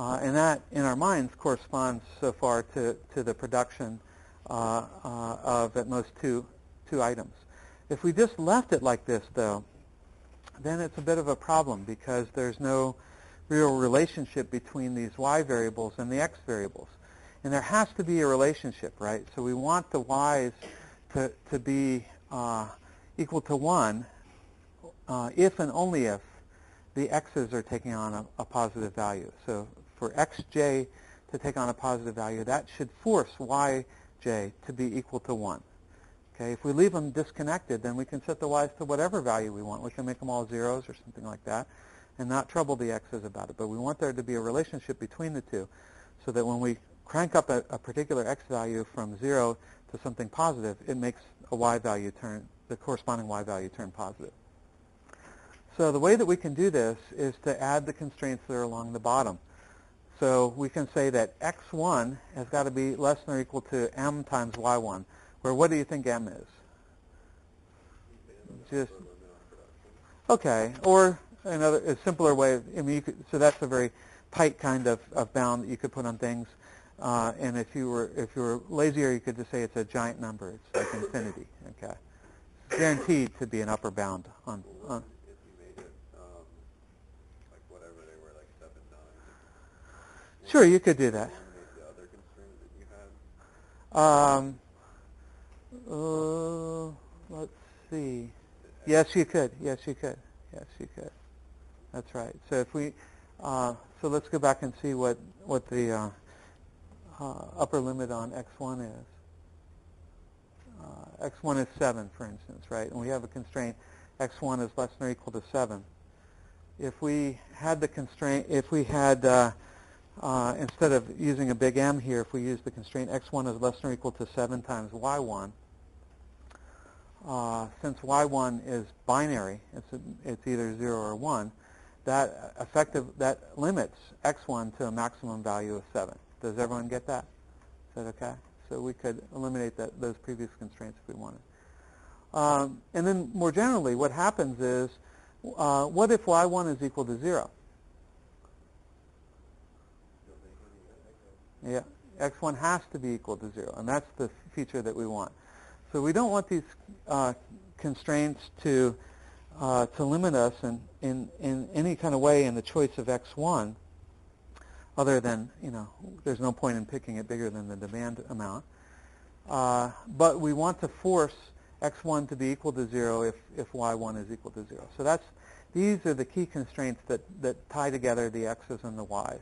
And that, in our minds, corresponds so far to the production of at most two items. If we just left it like this, though, then it's a bit of a problem because there's no real relationship between these y variables and the x variables. And there has to be a relationship, right? So we want the y's to be equal to 1 if and only if the x's are taking on a positive value. So for xj to take on a positive value, that should force yj to be equal to 1. Okay, if we leave them disconnected, then we can set the y's to whatever value we want. We can make them all zeros or something like that and not trouble the x's about it. But we want there to be a relationship between the two so that when we crank up a particular x value from 0 to something positive, it makes a y value turn, the corresponding y value turn positive. So the way that we can do this is to add the constraints that are along the bottom. So we can say that x1 has got to be less than or equal to m times y1, where what do you think m is? Just, okay, or a simpler way, I mean, so that's a very tight kind of bound that you could put on things. And if you were lazier, you could just say it's a giant number. It's like infinity. Okay, it's guaranteed to be an upper bound on. If you made it like whatever they were, like 7, 9. Sure, you could do that. Eliminate the other constraint that you had. Let's see. Yes, you could. Yes, you could. Yes, you could. That's right. So if we, so let's go back and see what the upper limit on x1 is. X1 is 7, for instance, right? And we have a constraint, x1 is less than or equal to 7. If we had the constraint, if we had, instead of using a big M here, if we use the constraint x1 is less than or equal to 7 times y1, since y1 is binary, it's either 0 or 1, that limits x1 to a maximum value of 7. Does everyone get that? Is that okay? So we could eliminate those previous constraints if we wanted. And then more generally, what happens is, what if y1 is equal to 0? Yeah, x1 has to be equal to 0, and that's the feature that we want. So we don't want these constraints to limit us in any kind of way in the choice of x1, other than, there's no point in picking it bigger than the demand amount. But we want to force x1 to be equal to 0 if y1 is equal to 0. So these are the key constraints that tie together the x's and the y's.